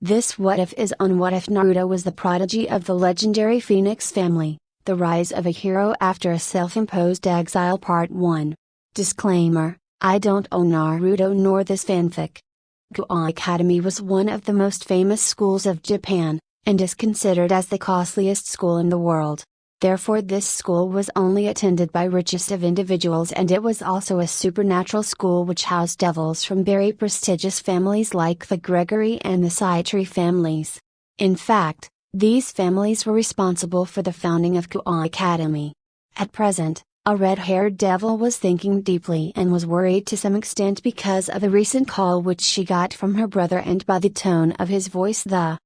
This what if is on What If Naruto was the prodigy of the legendary Phoenix family, the rise of a hero after a self-imposed exile Part 1. Disclaimer, I don't own Naruto nor this fanfic. Kua Academy was one of the most famous schools of Japan, and is considered as the costliest school in the world. Therefore this school was only attended by richest of individuals, and it was also a supernatural school which housed devils from very prestigious families like the Gregory and the Saitri families. In fact, these families were responsible for the founding of Kua Academy. At present, a red-haired devil was thinking deeply and was worried to some extent because of the recent call which she got from her brother, and by the tone of his voice the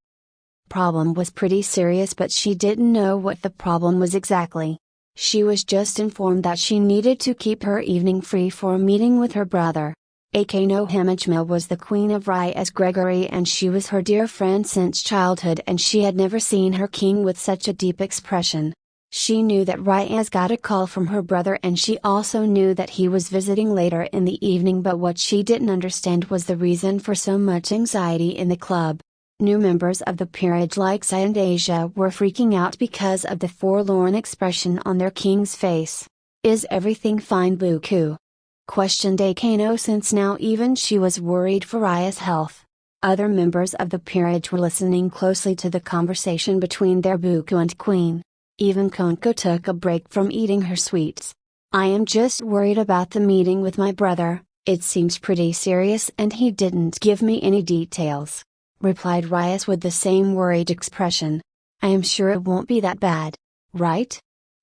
problem was pretty serious, but she didn't know what the problem was exactly. She was just informed that she needed to keep her evening free for a meeting with her brother. Akano Himejima was the queen of Rai's Gregory, and she was her dear friend since childhood, and she had never seen her king with such a deep expression. She knew that Rai's got a call from her brother, and she also knew that he was visiting later in the evening, but what she didn't understand was the reason for so much anxiety in the club. New members of the peerage like Sai and Asia were freaking out because of the forlorn expression on their king's face. "Is everything fine, Buku?" questioned Akano, since now even she was worried for Rai's health. Other members of the peerage were listening closely to the conversation between their Buku and queen. Even Konko took a break from eating her sweets. "I am just worried about the meeting with my brother. It seems pretty serious and he didn't give me any details," replied Rias with the same worried expression. "I am sure it won't be that bad, right?"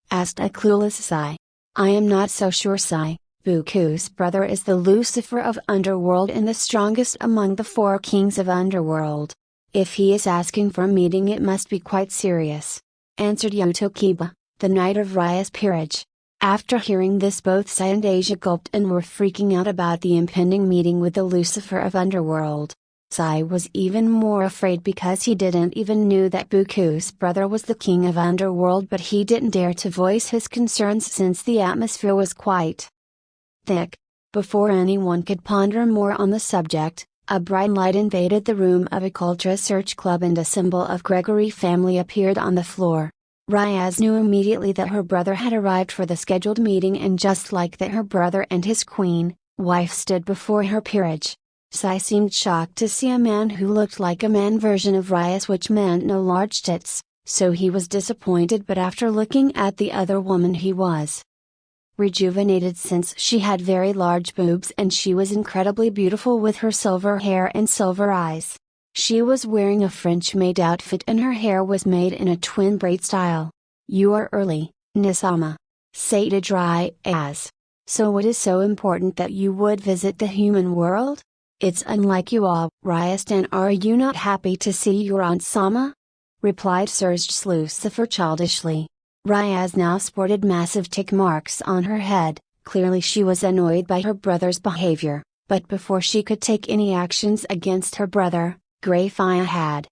asked a clueless Sai. "I am not so sure, Sai. Buku's brother is the Lucifer of Underworld and the strongest among the 4 kings of Underworld. If he is asking for a meeting, it must be quite serious," answered Yotokiba, the knight of Rias' peerage. After hearing this, both Sai and Asia gulped and were freaking out about the impending meeting with the Lucifer of Underworld. Sai was even more afraid because he didn't even knew that Buku's brother was the king of Underworld, but he didn't dare to voice his concerns since the atmosphere was quite thick. Before anyone could ponder more on the subject, a bright light invaded the room of a Cultra Search Club and a symbol of Gregory family appeared on the floor. Riaz knew immediately that her brother had arrived for the scheduled meeting, and just like that her brother and his queen, wife stood before her peerage. Sai seemed shocked to see a man who looked like a man version of Rias, which meant no large tits, so he was disappointed, but after looking at the other woman he was rejuvenated, since she had very large boobs and she was incredibly beautiful with her silver hair and silver eyes. She was wearing a French-made outfit and her hair was made in a twin braid style. "You are early, Nisama," said Riaz. "So what is so important that you would visit the human world? It's unlike you all, Rias, are you not happy to see your Aunt Sama?" replied Surge Lucifer childishly. Riaz now sported massive tick marks on her head. Clearly she was annoyed by her brother's behavior, but before she could take any actions against her brother, Greyfire had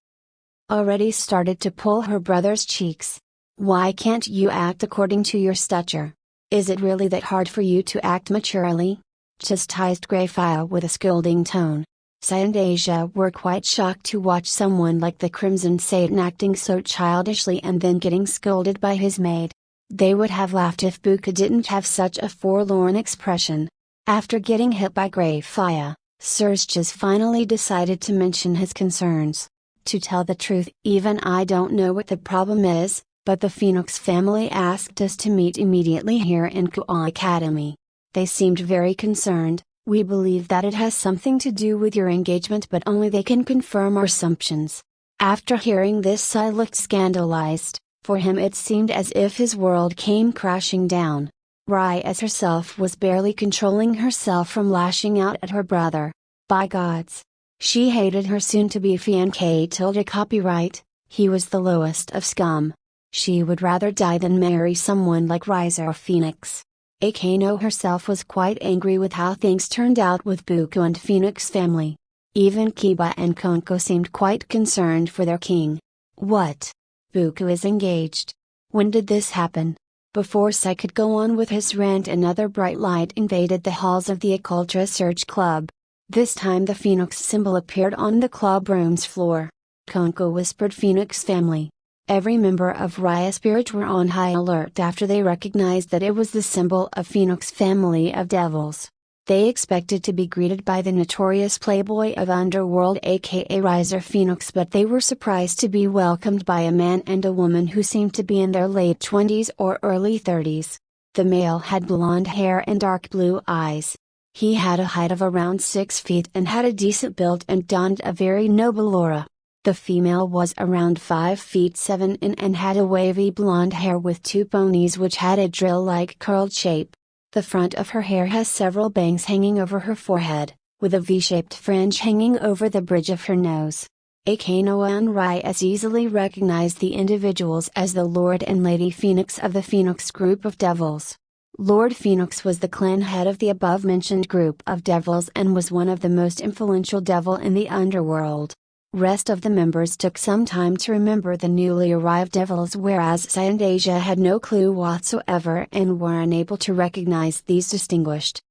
already started to pull her brother's cheeks. "Why can't you act according to your stature? Is it really that hard for you to act maturely?" chastised Greyfire with a scolding tone. Sai and Asia were quite shocked to watch someone like the Crimson Satan acting so childishly and then getting scolded by his maid. They would have laughed if Buka didn't have such a forlorn expression. After getting hit by Greyfire, Surges finally decided to mention his concerns. "To tell the truth, even I don't know what the problem is, but the Phoenix family asked us to meet immediately here in Kua Academy. They seemed very concerned. We believe that it has something to do with your engagement, but only they can confirm our assumptions." After hearing this, Sai looked scandalized. For him it seemed as if his world came crashing down. Riaz herself was barely controlling herself from lashing out at her brother. By gods! She hated her soon-to-be fiancé tilde copyright, he was the lowest of scum. She would rather die than marry someone like Riza or Phoenix. Akano herself was quite angry with how things turned out with Buku and Phoenix family. Even Kiba and Konko seemed quite concerned for their king. "What? Buku is engaged? When did this happen?" Before Sai could go on with his rant, another bright light invaded the halls of the Occultra Search Club. This time the Phoenix symbol appeared on the club room's floor. Konko whispered Phoenix family. Every member of Raya Spirit were on high alert after they recognized that it was the symbol of Phoenix family of devils. They expected to be greeted by the notorious playboy of Underworld aka Riser Phoenix, but they were surprised to be welcomed by a man and a woman who seemed to be in their late 20s or early 30s. The male had blonde hair and dark blue eyes. He had a height of around 6 feet and had a decent build and donned a very noble aura. The female was around 5 feet 7 in and had a wavy blonde hair with 2 ponies which had a drill-like curled shape. The front of her hair has several bangs hanging over her forehead, with a V-shaped fringe hanging over the bridge of her nose. Akanoa and Ryas easily recognized the individuals as the Lord and Lady Phoenix of the Phoenix group of devils. Lord Phoenix was the clan head of the above-mentioned group of devils and was one of the most influential devil in the underworld. Rest of the members took some time to remember the newly arrived devils, whereas Sai and Asia had no clue whatsoever and were unable to recognize these distinguished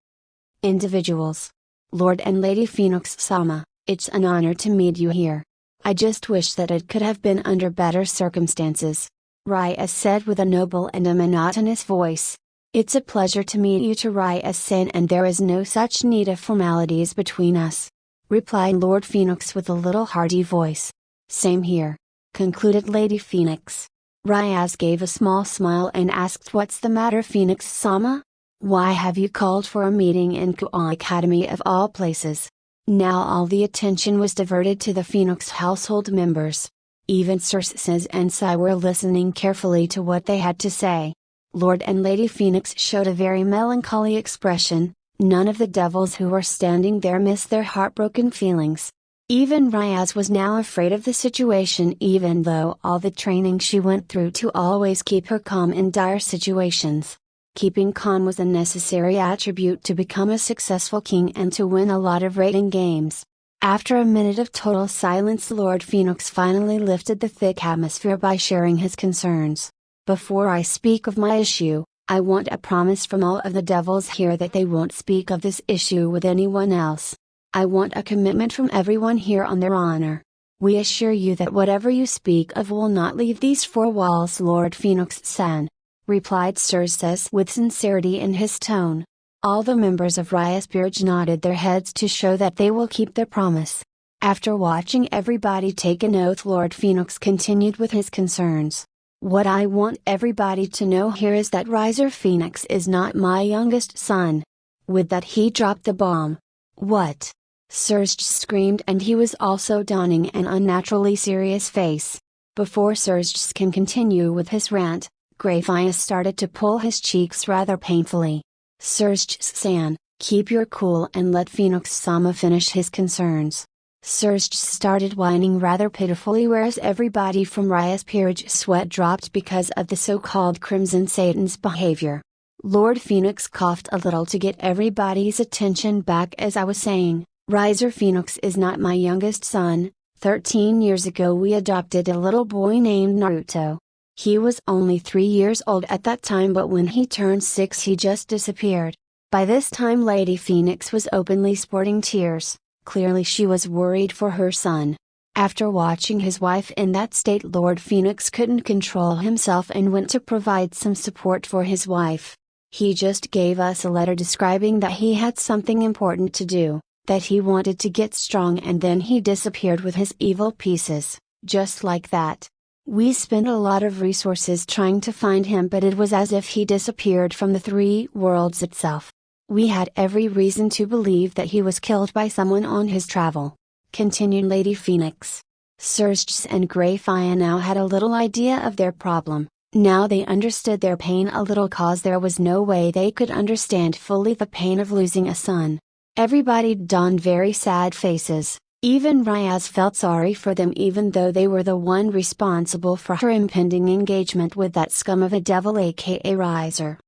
individuals. Lord and Lady Phoenix-sama, it's an honor to meet you here. I just wish that it could have been under better circumstances. Raya said with a noble and a monotonous voice. It's a pleasure to meet you to Raya-san, and there is no such need of formalities between us, replied Lord Phoenix with a little hearty voice. Same here, concluded Lady Phoenix. Ryaz gave a small smile and asked, what's the matter, Phoenix-sama? Why have you called for a meeting in Kua Academy of all places? Now all the attention was diverted to the Phoenix household members. Even Circes and Sai were listening carefully to what they had to say. Lord and Lady Phoenix showed a very melancholy expression. None of the devils who were standing there missed their heartbroken feelings. Even Ryaz was now afraid of the situation, even though all the training she went through to always keep her calm in dire situations. Keeping calm was a necessary attribute to become a successful king and to win a lot of rating games. After a minute of total silence, Lord Phoenix finally lifted the thick atmosphere by sharing his concerns. Before I speak of my issue, I want a promise from all of the devils here that they won't speak of this issue with anyone else. I want a commitment from everyone here on their honor. We assure you that whatever you speak of will not leave these 4 walls, Lord Phoenix-san, replied Circes with sincerity in his tone. All the members of Raya Spirit nodded their heads to show that they will keep their promise. After watching everybody take an oath, Lord Phoenix continued with his concerns. What I want everybody to know here is that Riser Phoenix is not my youngest son. With that he dropped the bomb. What? Serge screamed, and he was also donning an unnaturally serious face. Before Serge can continue with his rant, Graphias started to pull his cheeks rather painfully. Serge-san, keep your cool and let Phoenix-sama finish his concerns. Serge started whining rather pitifully, whereas everybody from Raya's peerage sweat dropped because of the so-called Crimson Satan's behavior. Lord Phoenix coughed a little to get everybody's attention back. As I was saying, Riser Phoenix is not my youngest son. 13 years ago we adopted a little boy named Naruto. He was only 3 years old at that time, but when he turned 6 he just disappeared. By this time Lady Phoenix was openly sporting tears. Clearly she was worried for her son. After watching his wife in that state, Lord Phoenix couldn't control himself and went to provide some support for his wife. He just gave us a letter describing that he had something important to do, that he wanted to get strong, and then he disappeared with his evil pieces, just like that. We spent a lot of resources trying to find him, but it was as if he disappeared from the 3 worlds itself. We had every reason to believe that he was killed by someone on his travel, continued Lady Phoenix. Serge and Grayfia now had a little idea of their problem. Now they understood their pain a little, cause there was no way they could understand fully the pain of losing a son. Everybody donned very sad faces. Even Ryaz felt sorry for them, even though they were the one responsible for her impending engagement with that scum of a devil aka Riser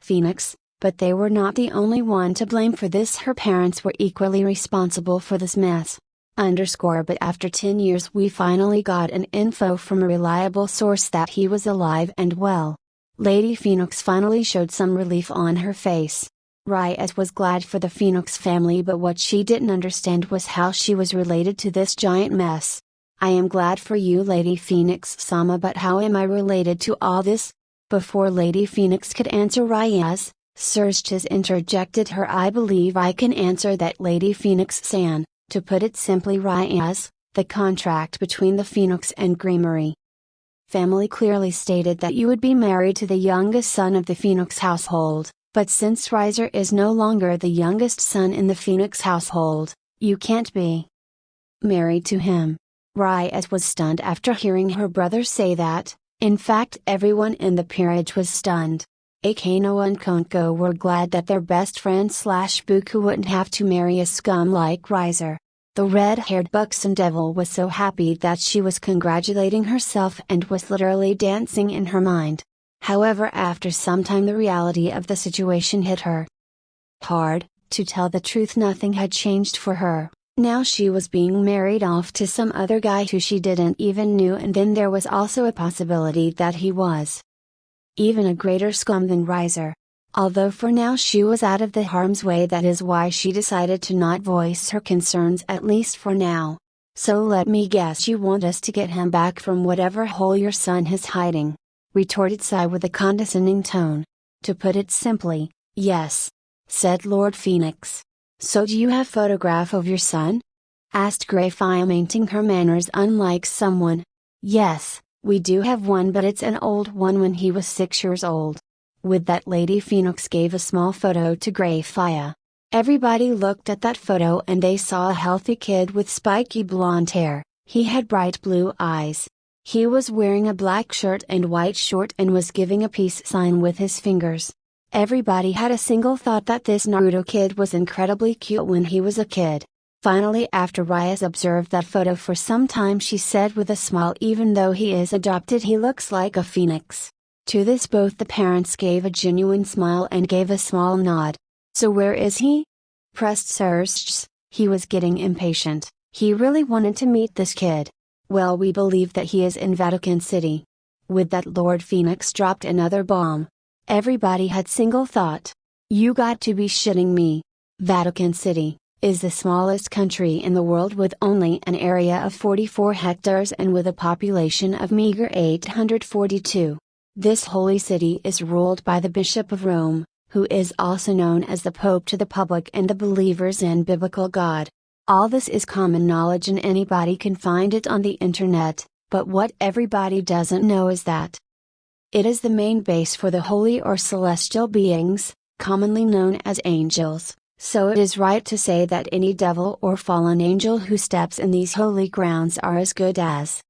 Phoenix. But they were not the only one to blame for this. Her parents were equally responsible for this mess. But after 10 years we finally got an info from a reliable source that he was alive and well. Lady Phoenix finally showed some relief on her face. Ryaz was glad for the Phoenix family, but what she didn't understand was how she was related to this giant mess. I am glad for you, Lady Phoenix-sama, but how am I related to all this? Before Lady Phoenix could answer, Ryaz, Surges interjected her. I believe I can answer that, Lady Phoenix-san. To put it simply, Ryaz, the contract between the Phoenix and Creamery family clearly stated that you would be married to the youngest son of the Phoenix household, but since Riser is no longer the youngest son in the Phoenix household, you can't be married to him. Ryaz was stunned after hearing her brother say that. In fact, everyone in the peerage was stunned. Akano and Konko were glad that their best friend Buku wouldn't have to marry a scum like Riser. The red-haired buxom devil was so happy that she was congratulating herself and was literally dancing in her mind. However, after some time the reality of the situation hit her hard. To tell the truth, nothing had changed for her. Now she was being married off to some other guy who she didn't even knew, and then there was also a possibility that he was even a greater scum than Riser. Although for now she was out of the harm's way, that is why she decided to not voice her concerns, at least for now. So let me guess, you want us to get him back from whatever hole your son is hiding, retorted Sai with a condescending tone. To put it simply, yes, said Lord Phoenix. So do you have photograph of your son? Asked Greyfire, maintaining her manners unlike someone. Yes, we do have one, but it's an old one when he was 6 years old. With that, Lady Phoenix gave a small photo to Greyfire. Everybody looked at that photo and they saw a healthy kid with spiky blonde hair. He had bright blue eyes. He was wearing a black shirt and white short and was giving a peace sign with his fingers. Everybody had a single thought that this Naruto kid was incredibly cute when he was a kid. Finally, after Ryaz observed that photo for some time, she said with a smile, even though he is adopted, he looks like a phoenix. To this both the parents gave a genuine smile and gave a small nod. So where is he? Pressed Surges. He was getting impatient. He really wanted to meet this kid. Well, we believe that he is in Vatican City. With that, Lord Phoenix dropped another bomb. Everybody had single thought. You got to be shitting me. Vatican City is the smallest country in the world with only an area of 44 hectares and with a population of meager 842. This holy city is ruled by the Bishop of Rome, who is also known as the Pope to the public and the believers in biblical God. All this is common knowledge and anybody can find it on the internet, but what everybody doesn't know is that it is the main base for the holy or celestial beings, commonly known as angels, so it is right to say that any devil or fallen angel who steps in these holy grounds are as good as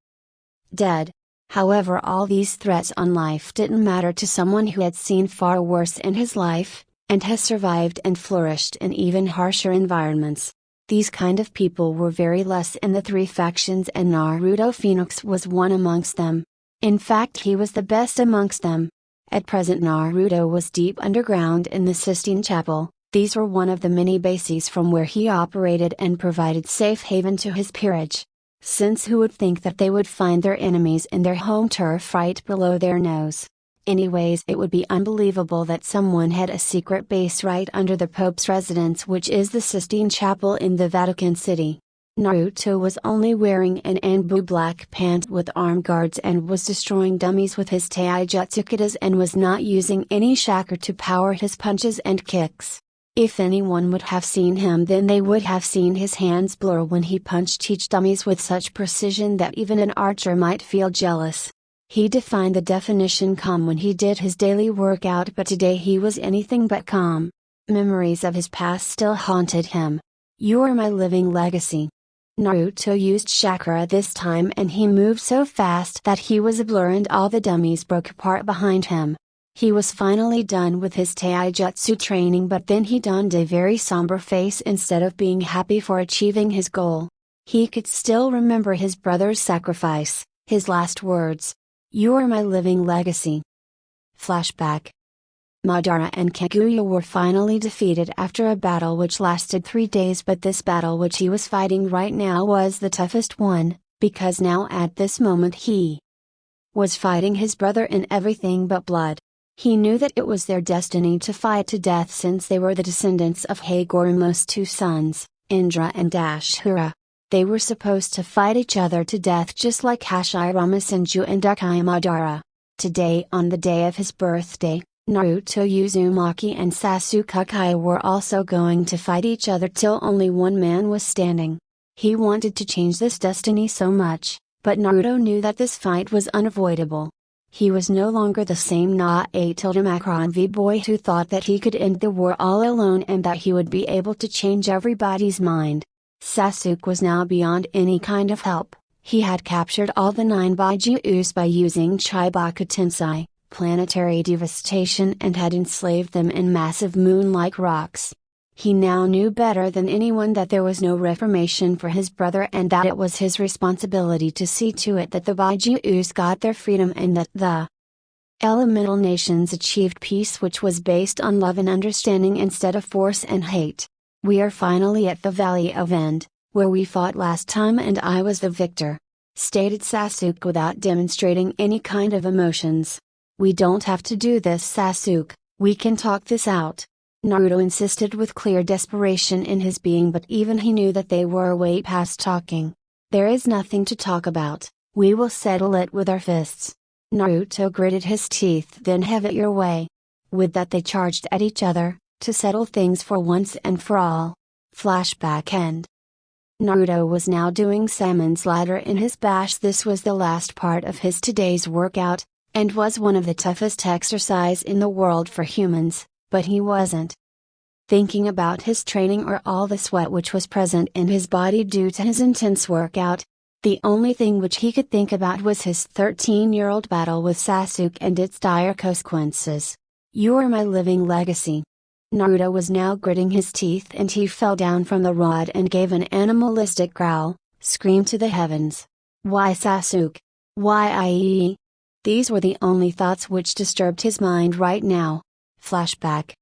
dead. However, all these threats on life didn't matter to someone who had seen far worse in his life, and has survived and flourished in even harsher environments. These kind of people were very less in the three factions, and Naruto Phoenix was one amongst them. In fact, he was the best amongst them. At present, Naruto was deep underground in the Sistine Chapel. These were one of the many bases from where he operated and provided safe haven to his peerage. Since who would think that they would find their enemies in their home turf right below their nose? Anyways, it would be unbelievable that someone had a secret base right under the Pope's residence, which is the Sistine Chapel in the Vatican City. Naruto was only wearing an Anbu black pant with arm guards and was destroying dummies with his taijutsu katas and was not using any chakra to power his punches and kicks. If anyone would have seen him, then they would have seen his hands blur when he punched each dummies with such precision that even an archer might feel jealous. He defined the definition calm when he did his daily workout, but today he was anything but calm. Memories of his past still haunted him. You are my living legacy. Naruto used chakra this time and he moved so fast that he was a blur and all the dummies broke apart behind him. He was finally done with his taijutsu training, but then he donned a very somber face instead of being happy for achieving his goal. He could still remember his brother's sacrifice, his last words. You are my living legacy. Flashback. Madara and Kaguya were finally defeated after a battle which lasted 3 days, but this battle which he was fighting right now was the toughest one, because now at this moment he was fighting his brother in everything but blood. He knew that it was their destiny to fight to death since they were the descendants of Hagoromo's 2 sons, Indra and Ashura. They were supposed to fight each other to death just like Hashirama Senju and Uchiha Madara. Today, on the day of his birthday, Naruto Uzumaki and Sasuke Uchiha were also going to fight each other till only one man was standing. He wanted to change this destiny so much, but Naruto knew that this fight was unavoidable. He was no longer the same Naruto boy who thought that he could end the war all alone and that he would be able to change everybody's mind. Sasuke was now beyond any kind of help. He had captured all the 9 Baijus by using Chibaku Tensei, planetary devastation, and had enslaved them in massive moon-like rocks. He now knew better than anyone that there was no reformation for his brother and that it was his responsibility to see to it that the Baijus got their freedom and that the elemental nations achieved peace which was based on love and understanding instead of force and hate. We are finally at the Valley of End, where we fought last time and I was the victor, stated Sasuke without demonstrating any kind of emotions. We don't have to do this, Sasuke, we can talk this out. Naruto insisted with clear desperation in his being, but even he knew that they were way past talking. There is nothing to talk about, we will settle it with our fists. Naruto gritted his teeth, then have it your way. With that they charged at each other, to settle things for once and for all. Flashback end. Naruto was now doing salmon slider in his bash. This was the last part of his today's workout, and was one of the toughest exercise in the world for humans. But he wasn't thinking about his training or all the sweat which was present in his body due to his intense workout. The only thing which he could think about was his 13-year-old battle with Sasuke and its dire consequences. You are my living legacy. Naruto was now gritting his teeth and he fell down from the rod and gave an animalistic growl, screamed to the heavens. Why Sasuke? Why I? These were the only thoughts which disturbed his mind right now. Flashback.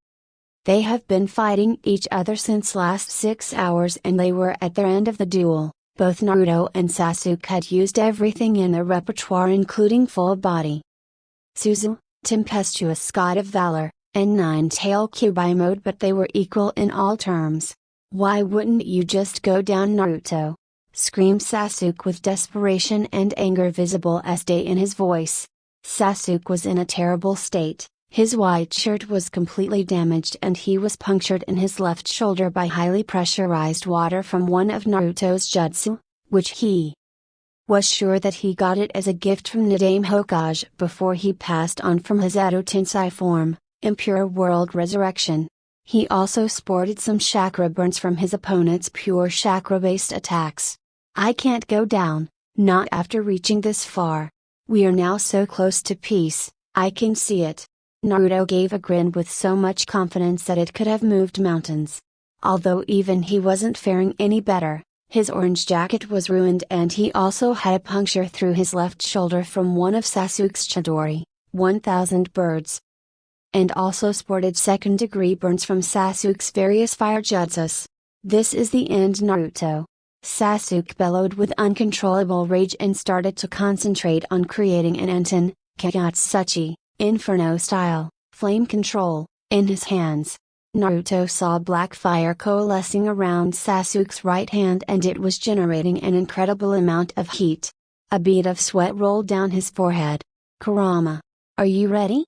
They have been fighting each other since last 6 hours and they were at their end of the duel. Both Naruto and Sasuke had used everything in their repertoire including full body Suzu, tempestuous god of valor, and nine-tail Kyuubi mode, but they were equal in all terms. Why wouldn't you just go down, Naruto? Screamed Sasuke with desperation and anger visible as day in his voice. Sasuke was in a terrible state. His white shirt was completely damaged and he was punctured in his left shoulder by highly pressurized water from one of Naruto's jutsu, which he was sure that he got it as a gift from Nadame Hokage before he passed on from his Edo Tensei form, Impure World Resurrection. He also sported some chakra burns from his opponent's pure chakra-based attacks. I can't go down, not after reaching this far. We are now so close to peace, I can see it. Naruto gave a grin with so much confidence that it could have moved mountains. Although even he wasn't faring any better, his orange jacket was ruined and he also had a puncture through his left shoulder from one of Sasuke's Chidori, 1000 birds. And also sported second-degree burns from Sasuke's various fire jutsus. This is the end, Naruto. Sasuke bellowed with uncontrollable rage and started to concentrate on creating an Enten, Kagutsuchi, Inferno style, flame control, in his hands. Naruto saw black fire coalescing around Sasuke's right hand and it was generating an incredible amount of heat. A bead of sweat rolled down his forehead. Kurama, are you ready?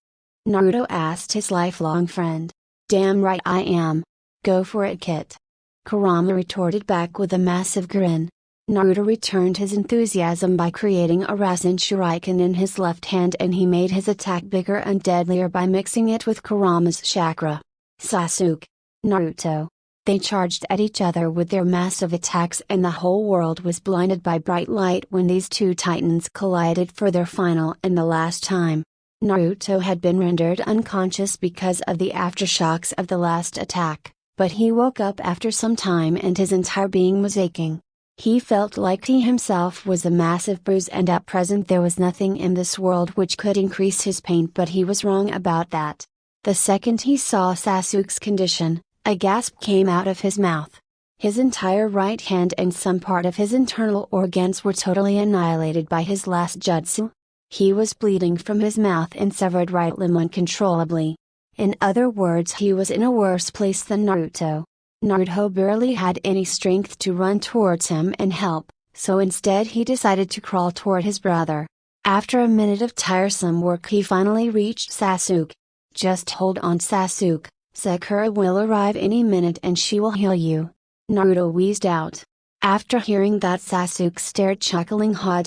Naruto asked his lifelong friend. Damn right I am. Go for it, Kit. Kurama retorted back with a massive grin. Naruto returned his enthusiasm by creating a Rasen Shuriken in his left hand and he made his attack bigger and deadlier by mixing it with Kurama's chakra. Sasuke, Naruto. They charged at each other with their massive attacks and the whole world was blinded by bright light when these two titans collided for their final and the last time. Naruto had been rendered unconscious because of the aftershocks of the last attack, but he woke up after some time and his entire being was aching. He felt like he himself was a massive bruise and at present there was nothing in this world which could increase his pain, but he was wrong about that. The second he saw Sasuke's condition, a gasp came out of his mouth. His entire right hand and some part of his internal organs were totally annihilated by his last jutsu. He was bleeding from his mouth and severed right limb uncontrollably. In other words, he was in a worse place than Naruto. Naruto barely had any strength to run towards him and help, so instead he decided to crawl toward his brother. After a minute of tiresome work he finally reached Sasuke. "Just hold on, Sasuke, Sakura will arrive any minute and she will heal you," Naruto wheezed out. After hearing that, Sasuke stared, chuckling, ha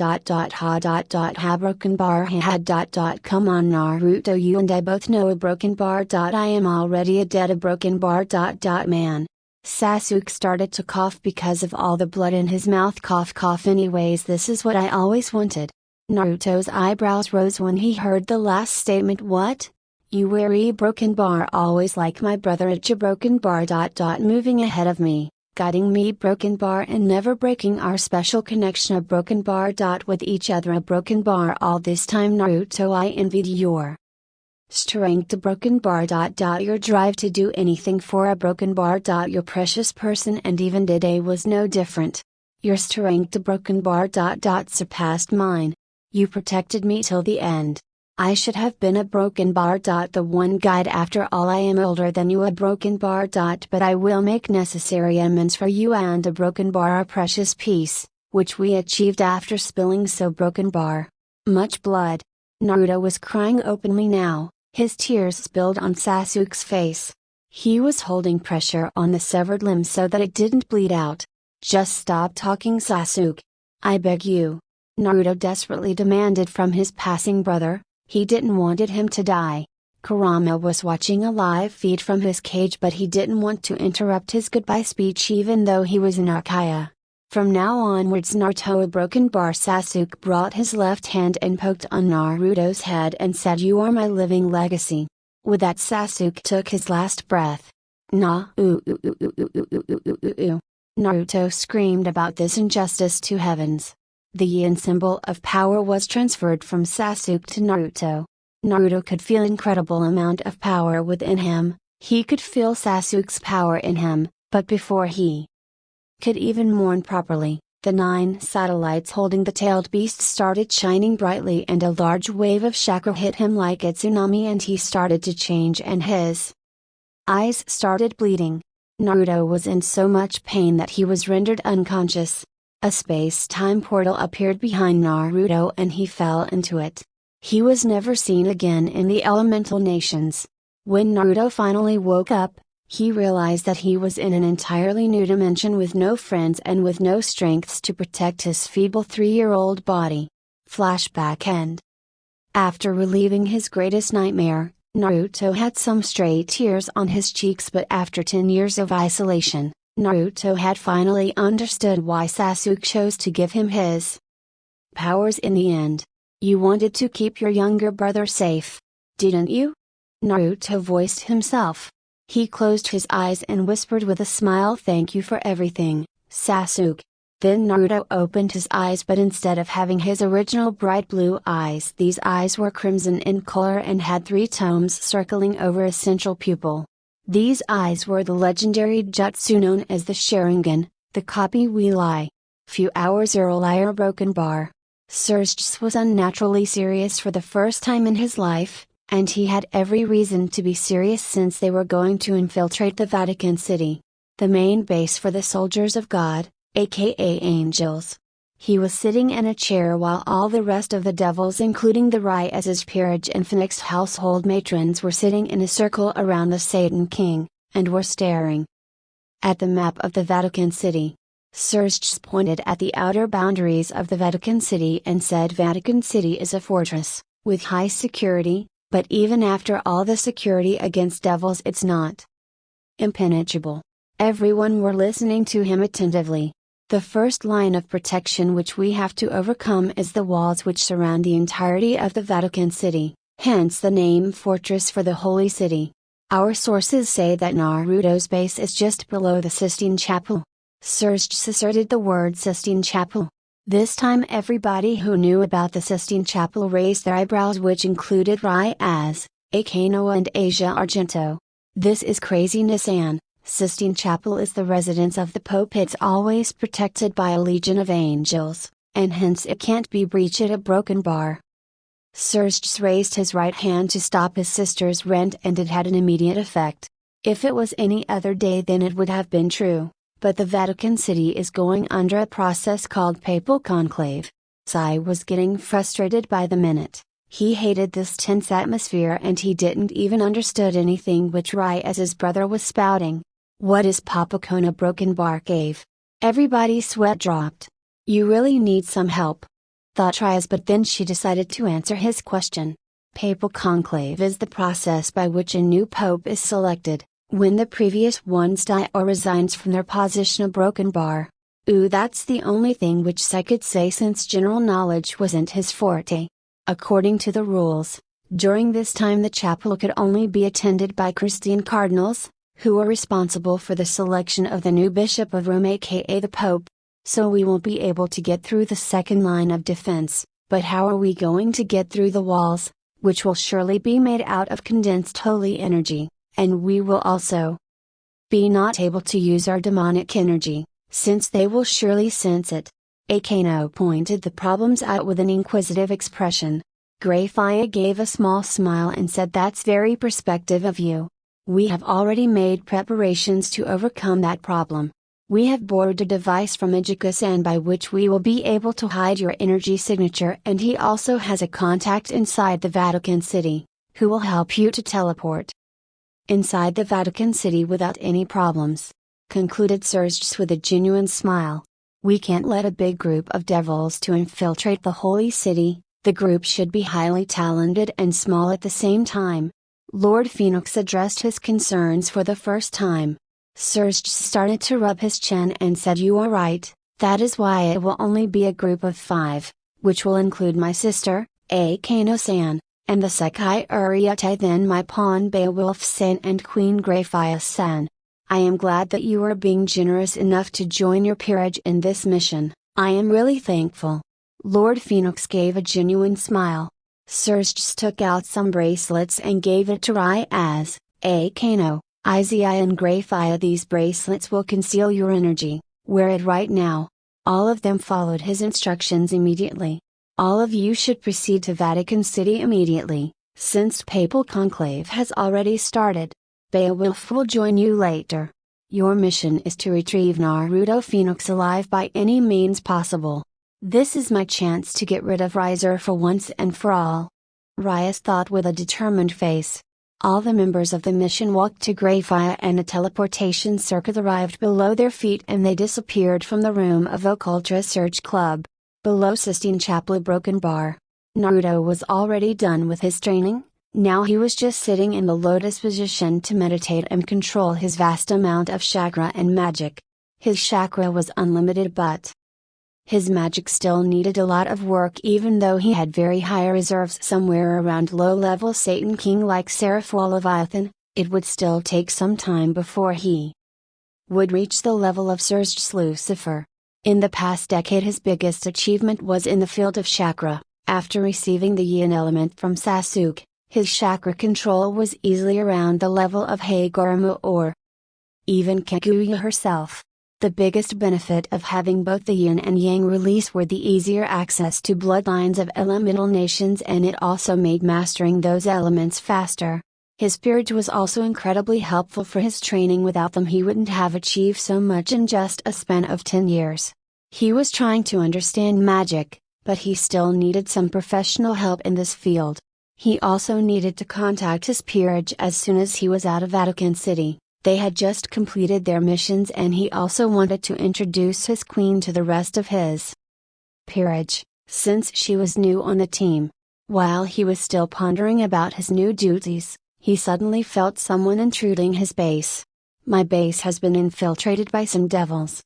broken bar come on Naruto, you and I both know a broken bar. I am already a dead a broken bar man. Sasuke started to cough because of all the blood in his mouth. Cough anyways, this is what I always wanted. Naruto's eyebrows rose when he heard the last statement. What? You wear a broken bar always like my brother at a broken bar. Moving ahead of me, guiding me broken bar and never breaking our special connection a broken bar. With each other a broken bar all this time. Naruto, I envied your strength a broken bar. Your drive to do anything for a broken bar. Your precious person, and even today was no different. Your strength a broken bar. Surpassed mine. You protected me till the end. I should have been a broken bar. The one guide, after all I am older than you a broken bar. But I will make necessary amends for you and a broken bar, our precious peace, which we achieved after spilling so broken bar much blood. Naruto was crying openly now, his tears spilled on Sasuke's face. He was holding pressure on the severed limb so that it didn't bleed out. Just stop talking, Sasuke. I beg you. Naruto desperately demanded from his passing brother. He didn't wanted him to die. Kurama was watching a live feed from his cage, but he didn't want to interrupt his goodbye speech even though he was in Akaya. From now onwards, Naruto a broken bar. Sasuke brought his left hand and poked on Naruto's head and said, "You are my living legacy." With that, Sasuke took his last breath. Naruto screamed about this injustice to heavens. The yin symbol of power was transferred from Sasuke to Naruto. Naruto could feel incredible amount of power within him. He could feel Sasuke's power in him, but before he could even mourn properly, the 9 satellites holding the tailed beast started shining brightly and a large wave of chakra hit him like a tsunami and he started to change and his eyes started bleeding. Naruto was in so much pain that he was rendered unconscious. A space-time portal appeared behind Naruto and he fell into it. He was never seen again in the elemental nations. When Naruto finally woke up, he realized that he was in an entirely new dimension with no friends and with no strengths to protect his feeble 3-year-old body. Flashback end. After relieving his greatest nightmare, Naruto had some stray tears on his cheeks, but after 10 years of isolation, Naruto had finally understood why Sasuke chose to give him his powers in the end. You wanted to keep your younger brother safe, didn't you? Naruto voiced himself. He closed his eyes and whispered with a smile, "Thank you for everything, Sasuke." Then Naruto opened his eyes, but instead of having his original bright blue eyes, these eyes were crimson in color and had 3 tomes circling over a central pupil. These eyes were the legendary jutsu known as the Sharingan, the copy we lie. Few hours earlier, broken bar. Surge was unnaturally serious for the first time in his life, and he had every reason to be serious since they were going to infiltrate the Vatican City, the main base for the soldiers of God, aka angels. He was sitting in a chair while all the rest of the devils, including the Rise's peerage and Phoenix household matrons, were sitting in a circle around the Satan King, and were staring at the map of the Vatican City. Surge pointed at the outer boundaries of the Vatican City and said, "Vatican City is a fortress, with high security, but even after all the security against devils it's not impenetrable." Everyone were listening to him attentively. The first line of protection which we have to overcome is the walls which surround the entirety of the Vatican City, hence the name Fortress for the Holy City. Our sources say that Naruto's base is just below the Sistine Chapel. Surge asserted the word Sistine Chapel. This time everybody who knew about the Sistine Chapel raised their eyebrows, which included Ryaz, Akanoa and Asia Argento. This is craziness. An Sistine Chapel is the residence of the Pope. It's always protected by a legion of angels, and hence it can't be breached at a broken bar. Surge raised his right hand to stop his sister's rant, and it had an immediate effect. If it was any other day then it would have been true, but the Vatican City is going under a process called papal conclave. Sai was getting frustrated by the minute. He hated this tense atmosphere and he didn't even understood anything which Rai as his brother was spouting. What is Papakona broken bar cave? Everybody's sweat dropped. You really need some help, thought Rias, but then she decided to answer his question. Papal conclave is the process by which a new pope is selected, when the previous ones die or resigns from their position. A broken bar. Ooh, that's the only thing which Sai could say since general knowledge wasn't his forte. According to the rules, during this time the chapel could only be attended by Christian cardinals, who are responsible for the selection of the new Bishop of Rome, aka the Pope. So we won't be able to get through the second line of defense, but how are we going to get through the walls, which will surely be made out of condensed holy energy, and we will also be not able to use our demonic energy, since they will surely sense it. Akano pointed the problems out with an inquisitive expression. Greyfire gave a small smile and said, "That's very perspective of you. We have already made preparations to overcome that problem. We have borrowed a device from Ijika-san by which we will be able to hide your energy signature, and he also has a contact inside the Vatican City, who will help you to teleport inside the Vatican City without any problems," concluded Serge with a genuine smile. "We can't let a big group of devils to infiltrate the holy city. The group should be highly talented and small at the same time." Lord Phoenix addressed his concerns for the first time. Serge started to rub his chin and said, "You are right, that is why it will only be a group of 5, which will include my sister, Akano-san, and the Sekai Urietai, then my pawn Beowulf-san and Queen Greyfire-san. I am glad that you are being generous enough to join your peerage in this mission. I am really thankful." Lord Phoenix gave a genuine smile. Serge took out some bracelets and gave it to Rai as, "Akano, Izzy and Greyfire, these bracelets will conceal your energy, wear it right now." All of them followed his instructions immediately. "All of you should proceed to Vatican City immediately, since Papal Conclave has already started. Beowulf will join you later. Your mission is to retrieve Naruto Phoenix alive by any means possible. This is my chance to get rid of Riser for once and for all." Rias thought with a determined face. All the members of the mission walked to Greyfire and a teleportation circuit arrived below their feet and they disappeared from the room of Occultra Search Club. Below Sistine Chapel Broken Bar. Naruto was already done with his training, now he was just sitting in the lotus position to meditate and control his vast amount of chakra and magic. His chakra was unlimited, but his magic still needed a lot of work, even though he had very high reserves somewhere around low-level Satan King like Seraph or Leviathan. It would still take some time before he would reach the level of Serge Lucifer. In the past decade his biggest achievement was in the field of chakra. After receiving the yin element from Sasuke, his chakra control was easily around the level of Hagoromo or even Kaguya herself. The biggest benefit of having both the yin and yang release were the easier access to bloodlines of elemental nations, and it also made mastering those elements faster. His spirit was also incredibly helpful for his training. Without them he wouldn't have achieved so much in just a span of 10 years. He was trying to understand magic, but he still needed some professional help in this field. He also needed to contact his peerage as soon as he was out of Vatican City. They had just completed their missions and he also wanted to introduce his queen to the rest of his peerage, since she was new on the team. While he was still pondering about his new duties, he suddenly felt someone intruding his base. "My base has been infiltrated by some devils."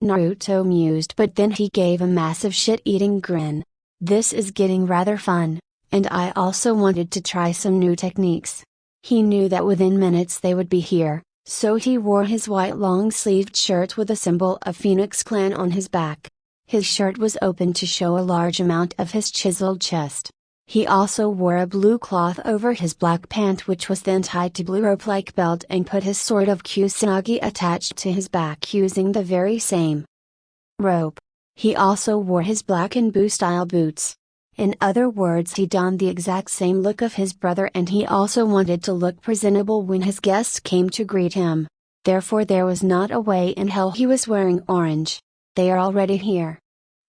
Naruto mused, but then he gave a massive shit-eating grin. "This is getting rather fun, and I also wanted to try some new techniques." He knew that within minutes they would be here. So he wore his white long-sleeved shirt with a symbol of Phoenix Clan on his back. His shirt was open to show a large amount of his chiseled chest. He also wore a blue cloth over his black pant, which was then tied to blue rope-like belt, and put his sword of Kusanagi attached to his back using the very same rope. He also wore his black and blue style boots. In other words, he donned the exact same look of his brother, and he also wanted to look presentable when his guests came to greet him. Therefore there was not a way in hell he was wearing orange. They are already here,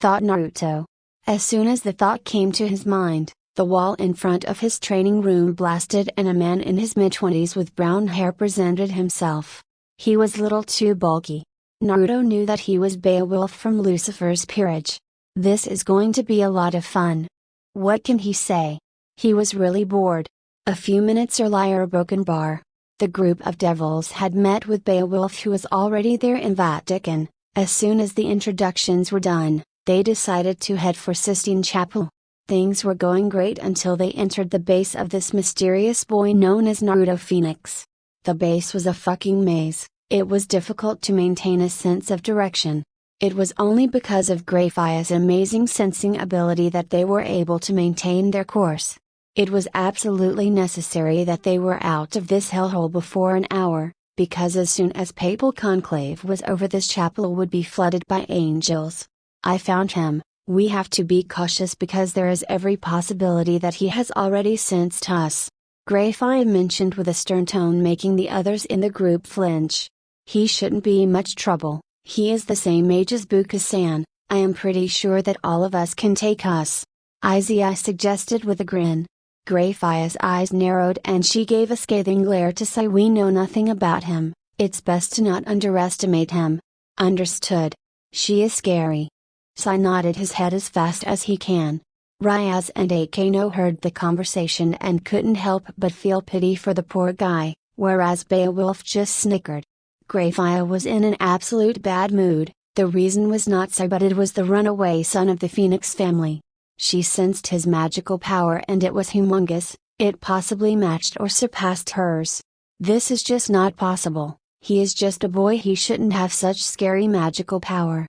thought Naruto. As soon as the thought came to his mind, the wall in front of his training room blasted and a man in his mid-20s with brown hair presented himself. He was little too bulky. Naruto knew that he was Beowulf from Lucifer's peerage. This is going to be a lot of fun. What can he say? He was really bored. A few minutes earlier, a broken bar. The group of devils had met with Beowulf, who was already there in Vatican. As soon as the introductions were done, they decided to head for Sistine Chapel. Things were going great until they entered the base of this mysterious boy known as Naruto Phoenix. The base was a fucking maze. It was difficult to maintain a sense of direction. It was only because of Greyfire's amazing sensing ability that they were able to maintain their course. It was absolutely necessary that they were out of this hellhole before an hour, because as soon as Papal Conclave was over, this chapel would be flooded by angels. I found him. We have to be cautious because there is every possibility that he has already sensed us, Greyfire mentioned with a stern tone, making the others in the group flinch. He shouldn't be much trouble. He is the same age as Buka-san. I am pretty sure that all of us can take us, Izzy suggested with a grin. Greyfire's eyes narrowed and she gave a scathing glare to Sai. We know nothing about him, it's best to not underestimate him. Understood. She is scary. Sai nodded his head as fast as he can. Ryaz and Akano heard the conversation and couldn't help but feel pity for the poor guy, whereas Beowulf just snickered. Greyfire was in an absolute bad mood. The reason was not Sai, but it was the runaway son of the Phoenix family. She sensed his magical power and it was humongous. It possibly matched or surpassed hers. This is just not possible. He is just a boy. He shouldn't have such scary magical power.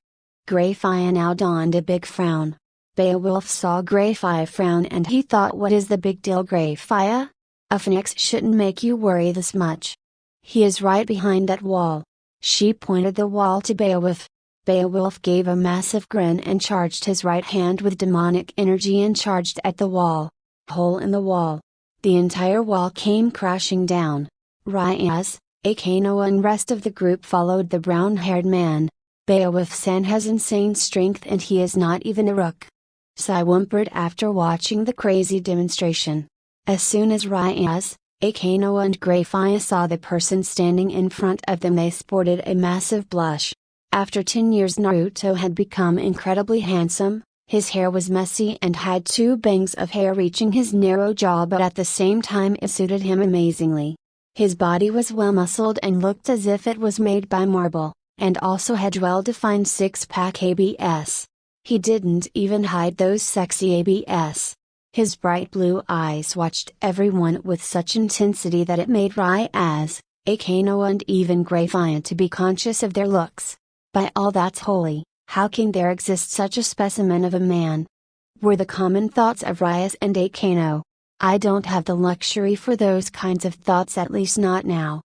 Greyfire now donned a big frown. Beowulf saw Greyfire frown and he thought, what is the big deal, Greyfire? A phoenix shouldn't make you worry this much. He is right behind that wall. She pointed the wall to Beowulf. Beowulf gave a massive grin and charged his right hand with demonic energy and charged at the wall. Hole in the wall. The entire wall came crashing down. Ryaz, Akano and rest of the group followed the brown-haired man. Beowulf-san has insane strength and he is not even a rook, Sai whimpered after watching the crazy demonstration. As soon as Ryaz, Akano and Greyfire saw the person standing in front of them, they sported a massive blush. After 10 years, Naruto had become incredibly handsome. His hair was messy and had 2 bangs of hair reaching his narrow jaw, but at the same time it suited him amazingly. His body was well muscled and looked as if it was made by marble, and also had well-defined six-pack abs. He didn't even hide those sexy abs. His bright blue eyes watched everyone with such intensity that it made Ryaz, Akano and even Greyfire to be conscious of their looks. By all that's holy, how can there exist such a specimen of a man? Were the common thoughts of Ryaz and Akano. I don't have the luxury for those kinds of thoughts, at least not now.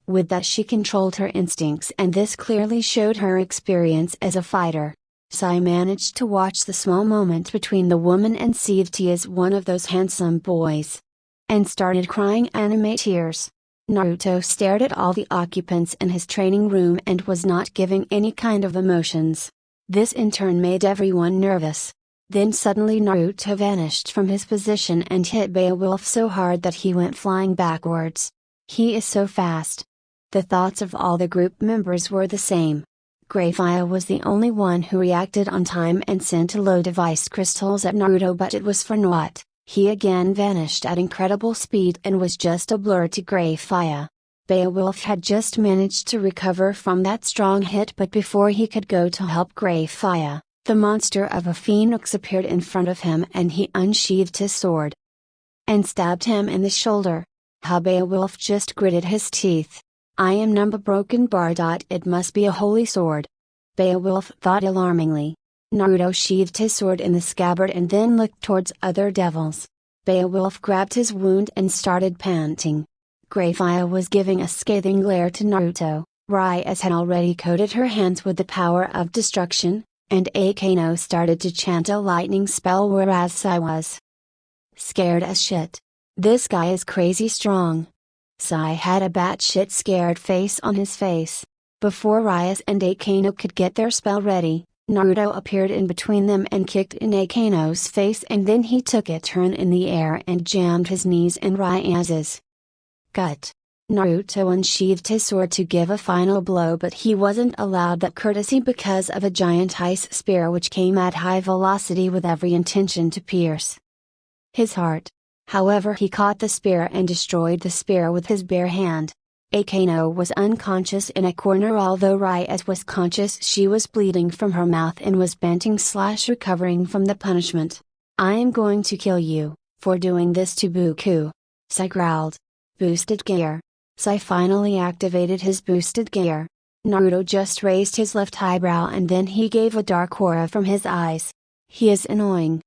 With that, she controlled her instincts, and this clearly showed her experience as a fighter. Sai managed to watch the small moment between the woman and see that he is one of those handsome boys. And started crying anime tears. Naruto stared at all the occupants in his training room and was not giving any kind of emotions. This in turn made everyone nervous. Then suddenly Naruto vanished from his position and hit Beowulf so hard that he went flying backwards. He is so fast. The thoughts of all the group members were the same. Greyfire was the only one who reacted on time and sent a load of ice crystals at Naruto, but it was for naught. He again vanished at incredible speed and was just a blur to Greyfire. Beowulf had just managed to recover from that strong hit, but before he could go to help Greyfire, the monster of a phoenix appeared in front of him and he unsheathed his sword and stabbed him in the shoulder. How Beowulf just gritted his teeth. I am number broken bar. It must be a holy sword, Beowulf thought alarmingly. Naruto sheathed his sword in the scabbard and then looked towards other devils. Beowulf grabbed his wound and started panting. Greyfire was giving a scathing glare to Naruto. Ryaz had already coated her hands with the power of destruction. and Akano started to chant a lightning spell, whereas Sai was scared as shit. This guy is crazy strong. Sai had a batshit scared face on his face. Before Ryas and Akano could get their spell ready, Naruto appeared in between them and kicked in Akano's face, and then he took a turn in the air and jammed his knees in Ryas's gut. Naruto unsheathed his sword to give a final blow, but he wasn't allowed that courtesy because of a giant ice spear which came at high velocity with every intention to pierce his heart. However, he caught the spear and destroyed the spear with his bare hand. Akano was unconscious in a corner, although Ryas was conscious. She was bleeding from her mouth and was recovering from the punishment. "I am going to kill you, for doing this to Buku," Sai growled. Boosted gear. Sai finally activated his boosted gear. Naruto just raised his left eyebrow and then he gave a dark aura from his eyes. "He is annoying,"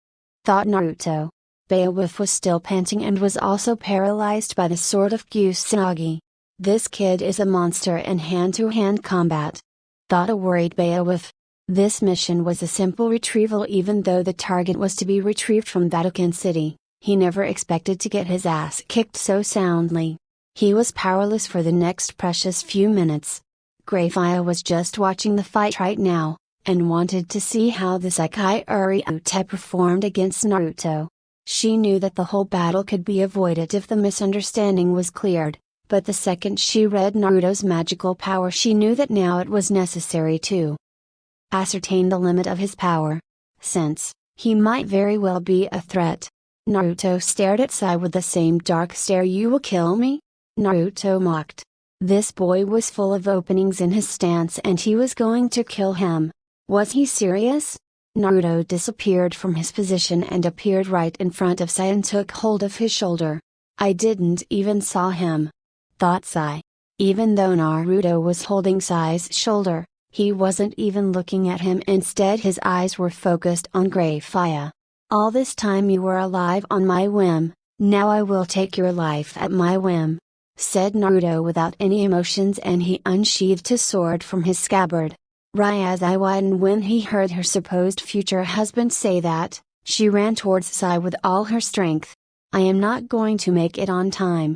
thought Naruto. Beowulf was still panting and was also paralyzed by the sword of Kusanagi. "This kid is a monster in hand-to-hand combat," thought a worried Beowulf. This mission was a simple retrieval. Even though the target was to be retrieved from Vatican City, he never expected to get his ass kicked so soundly. He was powerless for the next precious few minutes. Greyfire was just watching the fight right now, and wanted to see how the Sekai Uryuta performed against Naruto. She knew that the whole battle could be avoided if the misunderstanding was cleared. But the second she read Naruto's magical power, she knew that now it was necessary to ascertain the limit of his power, since he might very well be a threat. Naruto stared at Sai with the same dark stare. "You will kill me?" Naruto mocked. This boy was full of openings in his stance and he was going to kill him. Was he serious? Naruto disappeared from his position and appeared right in front of Sai and took hold of his shoulder. "I didn't even saw him," thought Sai. Even though Naruto was holding Sai's shoulder, he wasn't even looking at him. Instead, his eyes were focused on Greyfire. "All this time you were alive on my whim, now I will take your life at my whim," said Naruto without any emotions, and he unsheathed his sword from his scabbard. Rya's eye widened when he heard her supposed future husband say that. She ran towards Sai with all her strength. "I am not going to make it on time,"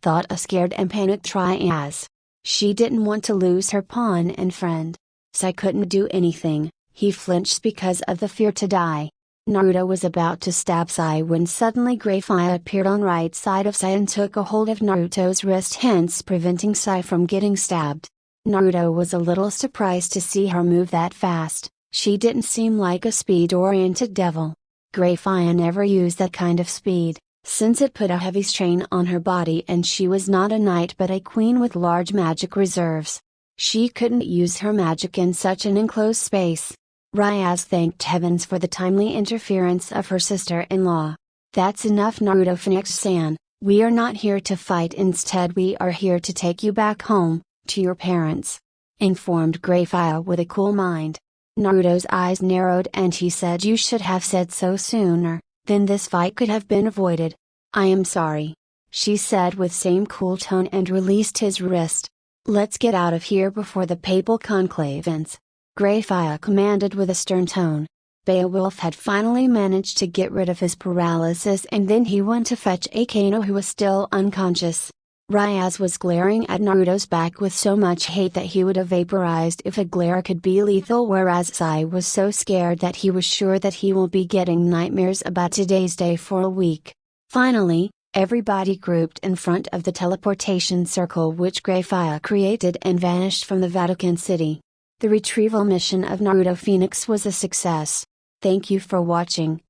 thought a scared and panicked Ryas. She didn't want to lose her pawn and friend. Sai couldn't do anything, he flinched because of the fear to die. Naruto was about to stab Sai when suddenly Greyfire appeared on right side of Sai and took a hold of Naruto's wrist, hence preventing Sai from getting stabbed. Naruto was a little surprised to see her move that fast. She didn't seem like a speed-oriented devil. Greyfire never used that kind of speed, since it put a heavy strain on her body, and she was not a knight but a queen with large magic reserves. She couldn't use her magic in such an enclosed space. Ryas thanked heavens for the timely interference of her sister-in-law. "That's enough, Naruto Phoenix-san, we are not here to fight, instead we are here to take you back home, to your parents," informed Greyfire with a cool mind. Naruto's eyes narrowed and he said, "You should have said so sooner, then this fight could have been avoided." "I am sorry," she said with same cool tone and released his wrist. "Let's get out of here before the papal conclave ends," Greyfire commanded with a stern tone. Beowulf had finally managed to get rid of his paralysis, and then he went to fetch Akano, who was still unconscious. Ryas was glaring at Naruto's back with so much hate that he would have vaporized if a glare could be lethal, whereas Sai was so scared that he was sure that he will be getting nightmares about today's day for a week. Finally, everybody grouped in front of the teleportation circle which Greyfire created and vanished from the Vatican City. The retrieval mission of Naruto Phoenix was a success. Thank you for watching.